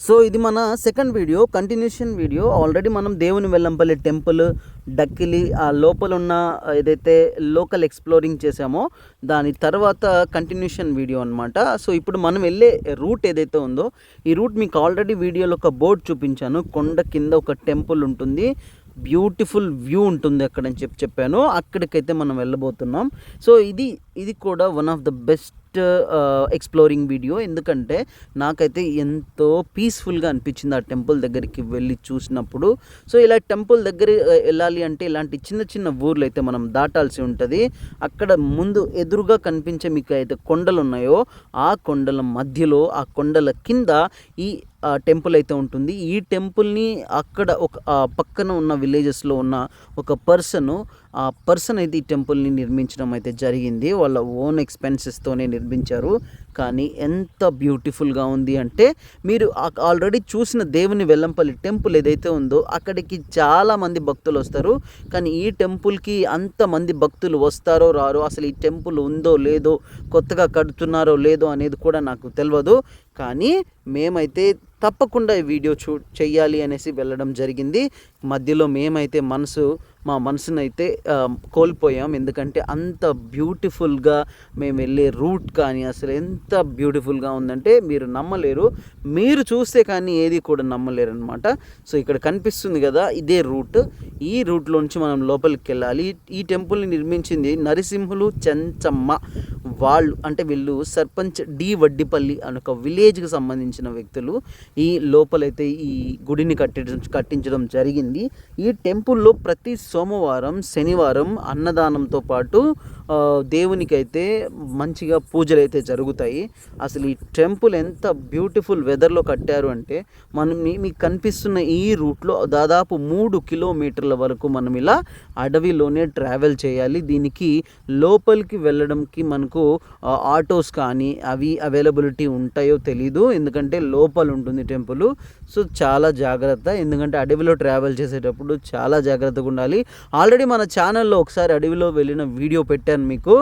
So ఇది మన second video, continuation video. Already మనం దేవుని వెల్లంపల్లి టెంపుల్, డక్కిలి ఆ లోపల ఉన్న ఏదైతే లోకల్ ఎక్స్ప్లోరింగ్ చేసామో దాని తర్వాత కంటిన్యూషన్ వీడియో అనమాట. సో ఇప్పుడు మనం వెళ్ళే రూట్ ఏదైతే ఉందో ఈ రూట్ మీకు ఆల్రెడీ వీడియోలో ఒక బోర్డు చూపించాను. కొండ కింద ఒక టెంపుల్ ఉంటుంది, బ్యూటిఫుల్ వ్యూ ఉంటుంది అక్కడ అని చెప్పాను. అక్కడికైతే మనం వెళ్ళబోతున్నాం. సో ఇది కూడా one of the best exploring video. ఎందుకంటే నాకైతే ఎంతో పీస్ఫుల్గా అనిపించింది ఆ టెంపుల్ దగ్గరికి వెళ్ళి చూసినప్పుడు. సో ఇలా టెంపుల్ దగ్గర వెళ్ళాలి అంటే ఇలాంటి చిన్న చిన్న ఊర్లు అయితే మనం దాటాల్సి ఉంటుంది. అక్కడ ముందు ఎదురుగా కనిపించే మీకు అయితే కొండలు ఉన్నాయో ఆ కొండల మధ్యలో, ఆ కొండల కింద ఈ టెంపుల్ అయితే ఉంటుంది. ఈ టెంపుల్ని అక్కడ ఒక పక్కన ఉన్న విలేజెస్లో ఉన్న ఒక ఆ పర్సన్ అయితే ఈ టెంపుల్ని నిర్మించడం అయితే జరిగింది. వాళ్ళ ఓన్ ఎక్స్పెన్సెస్తోనే నిర్మించారు. కానీ ఎంత బ్యూటిఫుల్గా ఉంది అంటే, మీరు ఆల్రెడీ చూసిన దేవుని వెల్లంపల్లి టెంపుల్ ఏదైతే ఉందో అక్కడికి చాలామంది భక్తులు వస్తారు. కానీ ఈ టెంపుల్కి అంతమంది భక్తులు వస్తారో రారో, అసలు ఈ టెంపుల్ ఉందో లేదో, కొత్తగా కడుతున్నారో లేదో అనేది కూడా నాకు తెలియదు. కానీ మేమైతే తప్పకుండా ఈ వీడియో చెయ్యాలి అనేసి వెళ్ళడం జరిగింది. మధ్యలో మేమైతే మా మనసునైతే కోల్పోయాం. ఎందుకంటే అంత బ్యూటిఫుల్గా మేము వెళ్ళే రూట్ కానీ అసలు ఎంత బ్యూటిఫుల్గా ఉందంటే మీరు నమ్మలేరు. మీరు చూస్తే కానీ ఏది కూడా నమ్మలేరు అనమాట. సో ఇక్కడ కనిపిస్తుంది కదా, ఇదే రూట్. ఈ రూట్లోంచి మనం లోపలికి వెళ్ళాలి. ఈ టెంపుల్ని నిర్మించింది నరసింహులు చెంచమ్మ వాళ్ళు, అంటే వీళ్ళు సర్పంచ్ డి వడ్డిపల్లి అని ఒక విలేజ్కి సంబంధించిన వ్యక్తులు. ఈ లోపలైతే ఈ గుడిని కట్టించడం జరిగింది. ఈ టెంపుల్లో ప్రతి సోమవారం, శనివారం అన్నదానంతో పాటు దేవునికైతే మంచిగా పూజలు అయితే జరుగుతాయి. అసలు ఈ టెంపుల్ ఎంత బ్యూటిఫుల్ వెదర్లో కట్టారు అంటే, మీకు కనిపిస్తున్న ఈ రూట్లో దాదాపు 3 కిలోమీటర్ల వరకు మనం ఇలా అడవిలోనే ట్రావెల్ చేయాలి. దీనికి లోపలికి వెళ్ళడంకి మనకు ఆటోస్ కానీ అవి అవైలబిలిటీ ఉంటాయో తెలీదు, ఎందుకంటే లోపల ఉంటుంది టెంపుల్. సో చాలా జాగ్రత్త, ఎందుకంటే అడవిలో ట్రావెల్ చేసేటప్పుడు చాలా జాగ్రత్తగా ఉండాలి. ఆల్రెడీ మన ఛానల్లో ఒకసారి అడవిలో వెళ్ళిన వీడియో పెట్టాను మీకు,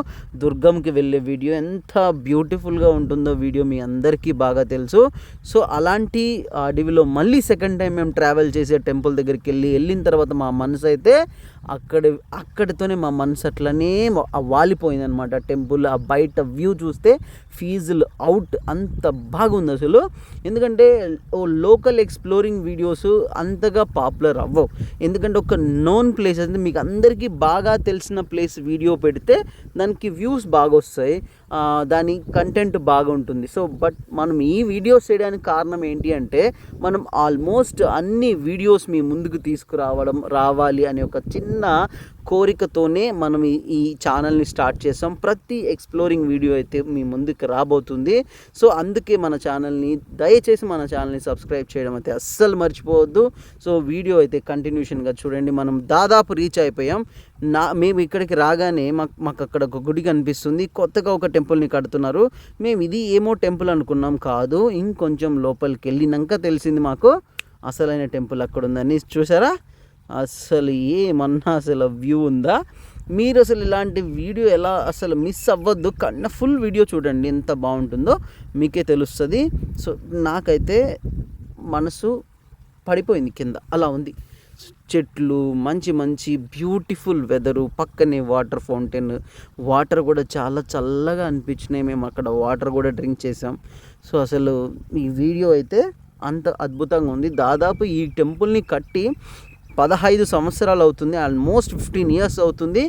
దుర్గంకి వెళ్ళే వీడియో. ఎంత బ్యూటిఫుల్గా ఉంటుందో వీడియో మీ అందరికీ బాగా తెలుసు. సో అలాంటి అడవిలో మళ్ళీ సెకండ్ టైం మేము ట్రావెల్ చేసే టెంపుల్ దగ్గరికి వెళ్ళిన తర్వాత మా మనసు అయితే అక్కడితోనే మా మనసు అట్లనే వాలిపోయింది అనమాట. టెంపుల్ ఆ బయట వ్యూ చూస్తే ఫీజులు అవుట్, అంత బాగుంది అసలు. ఎందుకంటే లోకల్ ఎక్స్ప్లోరింగ్ వీడియోస్ అంతగా పాపులర్ అవ్వవు. ఎందుకంటే ఒక నోన్ ప్లేస్ అంటే మీకు అందరికీ బాగా తెలిసిన ప్లేస్ వీడియో పెడితే దానికి వ్యూస్ బాగా వస్తాయి, దాని కంటెంట్ బాగా ఉంటుంది. సో బట్ మనం ఈ వీడియోస్ చేయడానికి కారణం ఏంటి అంటే, మనం ఆల్మోస్ట్ అన్ని వీడియోస్ మీ ముందుకు రావాలి అనే ఒక చిన్న కోరికతోనే మనం ఈ ఛానల్ని స్టార్ట్ చేసాం. ప్రతి ఎక్స్ప్లోరింగ్ వీడియో అయితే మీ ముందుకు రాబోతుంది. సో అందుకే దయచేసి మన ఛానల్ని సబ్స్క్రైబ్ చేయడం అయితే అస్సలు మర్చిపోవద్దు. సో వీడియో అయితే కంటిన్యూషన్గా చూడండి. మనం దాదాపు రీచ్ అయిపోయాం. మేము ఇక్కడికి రాగానే మాకు అక్కడ ఒక గుడి కనిపిస్తుంది. కొత్తగా ఒక టెంపుల్ని కడుతున్నారు. మేము ఇది ఏమో టెంపుల్ అనుకున్నాం, కాదు. ఇంకొంచెం లోపలికి వెళ్ళినాక తెలిసింది మాకు అసలైన టెంపుల్ అక్కడ ఉందని. చూసారా అసలు ఏమన్నా అసలు వ్యూ ఉందా? మీరు అసలు ఇలాంటి వీడియో ఎలా అసలు మిస్ అవ్వద్దు. ఫుల్ వీడియో చూడండి, ఎంత బాగుంటుందో మీకే తెలుస్తుంది. సో నాకైతే మనసు పడిపోయింది కింద, అలా ఉంది. చెట్లు, మంచి బ్యూటిఫుల్ వెదరు, పక్కనే వాటర్ ఫౌంటైన్, వాటర్ కూడా చాలా చల్లగా అనిపించినాయి. మేము అక్కడ వాటర్ కూడా డ్రింక్ చేసాం. సో అసలు ఈ వీడియో అయితే అంత అద్భుతంగా ఉంది. దాదాపు ఈ టెంపుల్ని కట్టి 15 సంవత్సరాలు అవుతుంది, ఆల్మోస్ట్ 15 ఇయర్స్ అవుతుంది.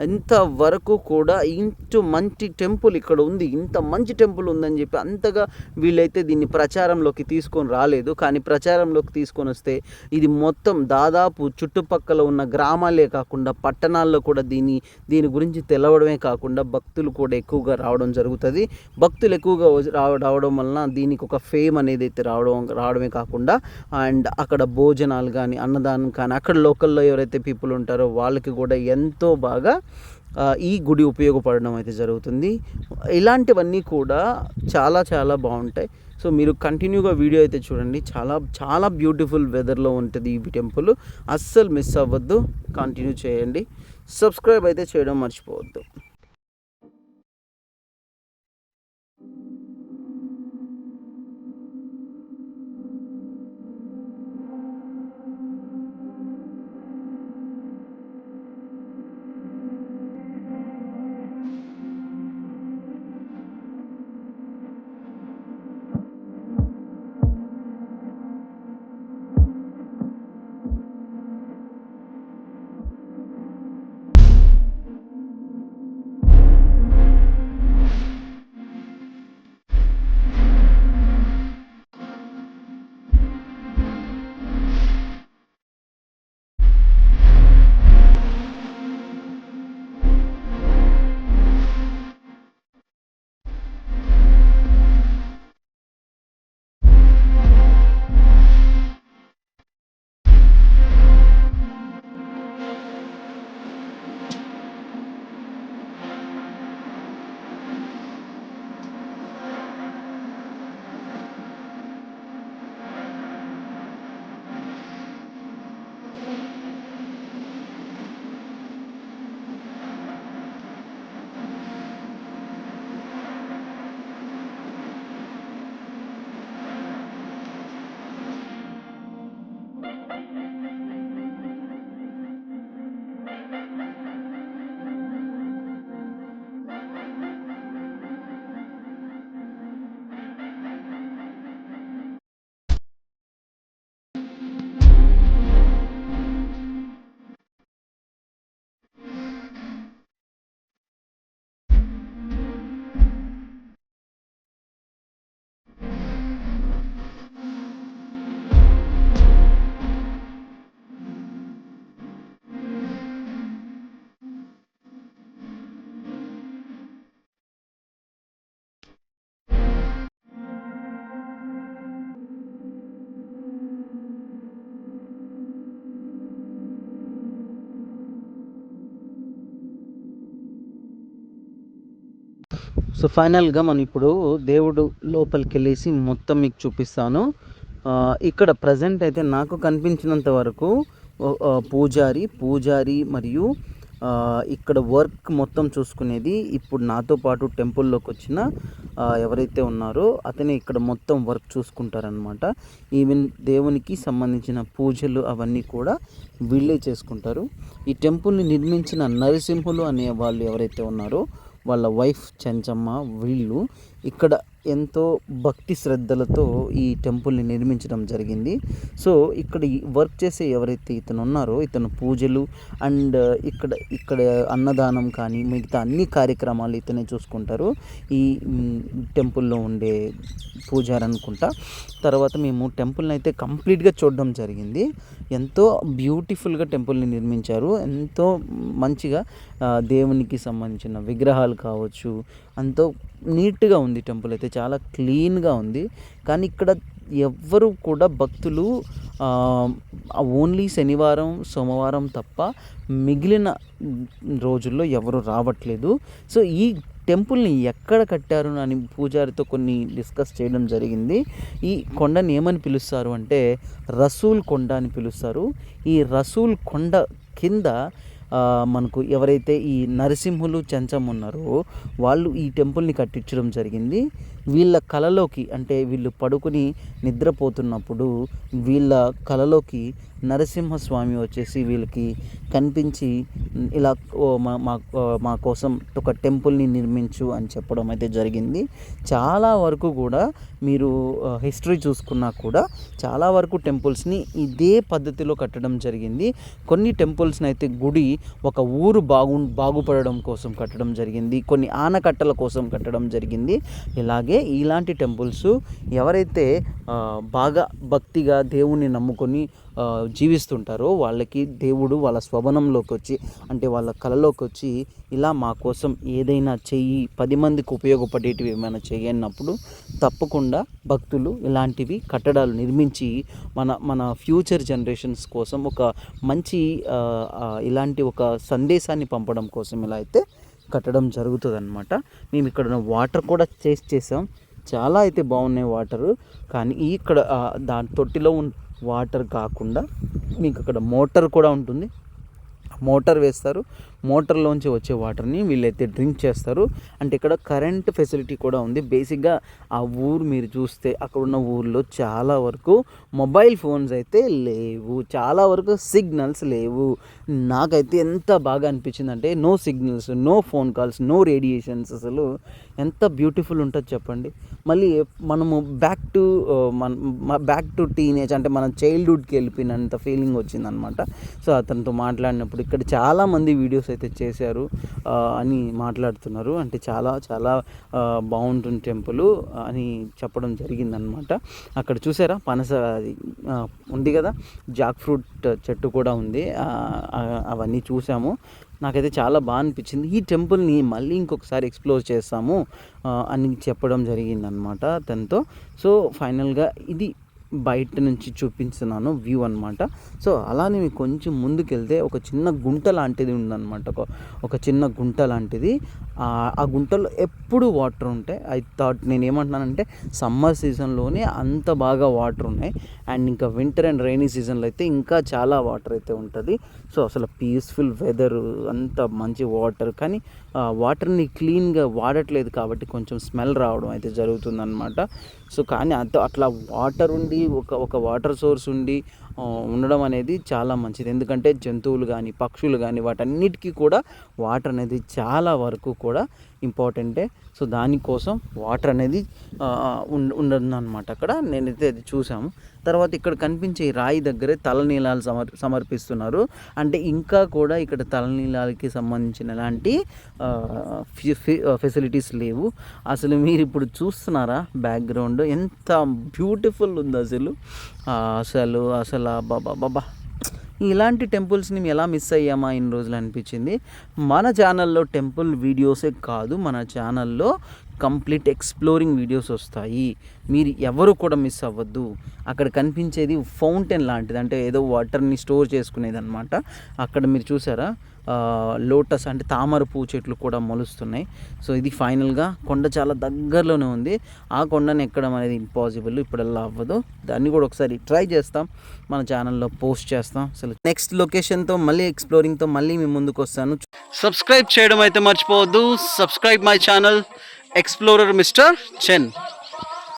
ఇంతవరకు కూడా ఇంత మంచి టెంపుల్ ఇక్కడ ఉంది, ఇంత మంచి టెంపుల్ ఉందని చెప్పి అంతగా వీళ్ళైతే దీన్ని ప్రచారంలోకి తీసుకొని రాలేదు. కానీ ప్రచారంలోకి తీసుకొని వస్తే ఇది మొత్తం దాదాపు చుట్టుపక్కల ఉన్న గ్రామాలే కాకుండా పట్టణాల్లో కూడా దీని గురించి తెలవడమే కాకుండా భక్తులు కూడా ఎక్కువగా రావడం జరుగుతుంది. భక్తులు ఎక్కువగా రావడం వలన దీనికి ఒక ఫేమ్ అనేది అయితే రావడమే కాకుండా, అండ్ అక్కడ భోజనాలు కానీ, అన్నదానం కానీ, అక్కడ లోకల్లో ఎవరైతే పీపుల్ ఉంటారో వాళ్ళకి కూడా ఎంతో బాగా ఈ గుడి ఉపయోగపడడం అయితే జరుగుతుంది. ఇలాంటివన్నీ కూడా చాలా చాలా బాగుంటాయి. సో మీరు కంటిన్యూగా వీడియో అయితే చూడండి. చాలా చాలా బ్యూటిఫుల్ వెదర్లో ఉంటుంది ఈ టెంపుల్. అస్సలు మిస్ అవ్వద్దు, కంటిన్యూ చేయండి. సబ్స్క్రైబ్ అయితే చేయడం మర్చిపోవద్దు. సో ఫైనల్గా మనం ఇప్పుడు దేవుడు లోపలికి వెళ్ళేసి మొత్తం మీకు చూపిస్తాను. ఇక్కడ ప్రజెంట్ అయితే నాకు కనిపించినంత వరకు పూజారి మరియు ఇక్కడ వర్క్ మొత్తం చూసుకునేది ఇప్పుడు నాతో పాటు టెంపుల్లోకి వచ్చిన ఎవరైతే ఉన్నారో అతనే ఇక్కడ మొత్తం వర్క్ చూసుకుంటారనమాట. ఈవెన్ దేవునికి సంబంధించిన పూజలు అవన్నీ కూడా వీళ్ళే చేసుకుంటారు. ఈ టెంపుల్ని నిర్మించిన నరసింహులు అనే వాళ్ళు ఎవరైతే ఉన్నారో వాళ్ళ వైఫ్ చెంచమ్మ వీళ్ళు ఇక్కడ ఎంతో భక్తి శ్రద్ధలతో ఈ టెంపుల్ని నిర్మించడం జరిగింది. సో ఇక్కడ వర్క్ చేసే ఎవరైతే ఇతను ఉన్నారో ఇతను పూజలు అండ్ ఇక్కడ అన్నదానం కానీ మిగతా అన్ని కార్యక్రమాలు ఇతనే చూసుకుంటారు. ఈ టెంపుల్లో ఉండే పూజారి అనుకుంటా. తర్వాత మేము టెంపుల్ని అయితే కంప్లీట్గా చూడడం జరిగింది. ఎంతో బ్యూటిఫుల్గా టెంపుల్ని నిర్మించారు. ఎంతో మంచిగా దేవునికి సంబంధించిన విగ్రహాలు కావచ్చు, ఎంతో నీట్గా ఉంది. టెంపుల్ అయితే చాలా క్లీన్గా ఉంది. కానీ ఇక్కడ ఎవ్వరు కూడా భక్తులు ఓన్లీ శనివారం సోమవారం తప్ప మిగిలిన రోజుల్లో ఎవరు రావట్లేదు. సో ఈ టెంపుల్ని ఎక్కడ కట్టారు అని పూజారితో కొన్ని డిస్కస్ చేయడం జరిగింది. ఈ కొండని ఏమని పిలుస్తారు అంటే రసూల్ కొండ అని పిలుస్తారు. ఈ రసూల్ కొండ కింద మనకు ఎవరైతే ఈ నరసింహులు చెంచమ్మ ఉన్నారో వాళ్ళు ఈ టెంపుల్ని కట్టించడం జరిగింది. వీళ్ళ కలలోకి అంటే వీళ్ళు పడుకుని నిద్రపోతున్నప్పుడు వీళ్ళ కలలోకి నరసింహస్వామి వచ్చేసి వీళ్ళకి కనిపించి ఇలా మా కోసం ఒక టెంపుల్ని నిర్మించు అని చెప్పడం అయితే జరిగింది. చాలా వరకు కూడా మీరు హిస్టరీ చూసుకున్నా కూడా చాలా వరకు టెంపుల్స్ని ఇదే పద్ధతిలో కట్టడం జరిగింది. కొన్ని టెంపుల్స్ని అయితే గుడి ఒక ఊరు బాగుపడడం కోసం కట్టడం జరిగింది. కొన్ని ఆనకట్టల కోసం కట్టడం జరిగింది. ఇలాంటి టెంపుల్స్ ఎవరైతే బాగా భక్తిగా దేవుణ్ణి నమ్ముకొని జీవిస్తుంటారో వాళ్ళకి దేవుడు వాళ్ళ స్వభనంలోకి వచ్చి అంటే వాళ్ళ కళలోకి వచ్చి ఇలా మా కోసం ఏదైనా చెయ్యి 10 మందికి ఉపయోగపడేటివి ఏమైనా చెయ్యన్నప్పుడు తప్పకుండా భక్తులు ఇలాంటివి కట్టడాలు నిర్మించి మన ఫ్యూచర్ జనరేషన్స్ కోసం ఒక మంచి ఇలాంటి ఒక సందేశాన్ని పంపడం కోసం ఇలా అయితే కట్టడం జరుగుతుంది అన్నమాట. మేము ఇక్కడ వాటర్ కూడా చేసాం. చాలా అయితే బాగున్నాయి వాటరు. కానీ ఇక్కడ దాని తొట్టిలో వాటర్ కాకుండా మీకు అక్కడ మోటార్ కూడా ఉంటుంది. మోటార్ వేస్తారు. మోటార్లోంచి వచ్చే వాటర్ని వీళ్ళైతే డ్రింక్ చేస్తారు. అంటే ఇక్కడ కరెంట్ ఫెసిలిటీ కూడా ఉంది. బేసిక్గా ఆ ఊరు మీరు చూస్తే అక్కడ ఉన్న ఊర్లో చాలా వరకు మొబైల్ ఫోన్స్ అయితే లేవు, చాలా వరకు సిగ్నల్స్ లేవు. నాకైతే ఎంత బాగా అనిపించింది అంటే no signals, no phone calls, no radiations. అసలు ఎంత బ్యూటిఫుల్ ఉంటుంది చెప్పండి. మళ్ళీ మనము బ్యాక్ టు టీనేజ్ అంటే మనం చైల్డ్హుడ్కి వెళ్ళిపోయినంత ఫీలింగ్ వచ్చిందనమాట. సో అతనితో మాట్లాడినప్పుడు ఇక్కడ చాలామంది వీడియోస్ అయితే చేశారు అని మాట్లాడుతున్నారు. అంటే చాలా చాలా బాగుంటుంది టెంపుల్ అని చెప్పడం జరిగిందనమాట. అక్కడ చూసారా పనస ఉంది కదా, జాక్ ఫ్రూట్ చెట్టు కూడా ఉంది. అవన్నీ చూసాము. నాకైతే చాలా బాగా అనిపించింది. ఈ టెంపుల్ని మళ్ళీ ఇంకొకసారి ఎక్స్ప్లోర్ చేస్తాము అని చెప్పడం జరిగిందనమాట తనతో. సో ఫైనల్గా ఇది బయట నుంచి చూపిస్తున్నాను వ్యూ అనమాట. సో అలానే మీకు కొంచెం ముందుకెళ్తే ఒక చిన్న గుంట లాంటిది ఉందన్నమాట. ఒక చిన్న గుంట లాంటిది. ఆ గుంటలో ఎప్పుడు వాటర్ ఉంటాయి. ఐ థాట్ నేను ఏమంటున్నానంటే సమ్మర్ సీజన్లోనే అంత బాగా వాటర్ ఉన్నాయి. అండ్ ఇంకా వింటర్ అండ్ రైనీ సీజన్లో అయితే ఇంకా చాలా వాటర్ అయితే ఉంటుంది. సో అసలు పీస్ఫుల్ వెదర్, అంత మంచి వాటర్. కానీ వాటర్ని క్లీన్గా వాడట్లేదు కాబట్టి కొంచెం స్మెల్ రావడం అయితే జరుగుతుందన్నమాట. సో కానీ అట్లా వాటర్ ఉండి ఒక వాటర్ సోర్స్ ఉండి ఉండడం అనేది చాలా మంచిది. ఎందుకంటే జంతువులు కానీ పక్షులు కానీ వాటన్నిటికీ కూడా వాటర్ అనేది చాలా వరకు కూడా ఇంపార్టెంటే. సో దానికోసం వాటర్ అనేది ఉండదన్నమాట. అక్కడ నేనైతే అది చూసాము. తర్వాత ఇక్కడ కనిపించే ఈ రాయి దగ్గరే తలనీలాలు సమర్పిస్తున్నారు. అంటే ఇంకా కూడా ఇక్కడ తలనీలాలకి సంబంధించిన ఎలాంటి ఫెసిలిటీస్ లేవు. అసలు మీరు ఇప్పుడు చూస్తున్నారా బ్యాక్గ్రౌండ్ ఎంత బ్యూటిఫుల్ ఉంది అసలు బాబా. ఇలాంటి టెంపుల్స్ని మేము ఎలా మిస్ అయ్యామా ఇన్ని రోజులు అనిపించింది. మన ఛానల్లో టెంపుల్ వీడియోసే కాదు, మన ఛానల్లో కంప్లీట్ ఎక్స్ప్లోరింగ్ వీడియోస్ వస్తాయి. మీరు ఎవరు కూడా మిస్ అవ్వద్దు. అక్కడ కనిపించేది ఫౌంటైన్ లాంటిది, అంటే ఏదో వాటర్ని స్టోర్ చేసుకునేది అనమాట. అక్కడ మీరు చూసారా లోటస్ అంటే తామర పువ్వు చెట్లు కూడా మొలుస్తున్నాయి. సో ఇది ఫైనల్గా కొండ చాలా దగ్గరలోనే ఉంది. ఆ కొండను ఎక్కడం అనేది ఇంపాసిబుల్, ఇప్పుడల్లా అవ్వదు. దాన్ని కూడా ఒకసారి ట్రై చేస్తాం, మన ఛానల్లో పోస్ట్ చేస్తాం. అసలు నెక్స్ట్ లొకేషన్తో మళ్ళీ ఎక్స్ప్లోరింగ్తో మళ్ళీ మీ ముందుకు వస్తాను. సబ్స్క్రైబ్ చేయడం అయితే మర్చిపోవద్దు. Subscribe my channel explorer mister Chen.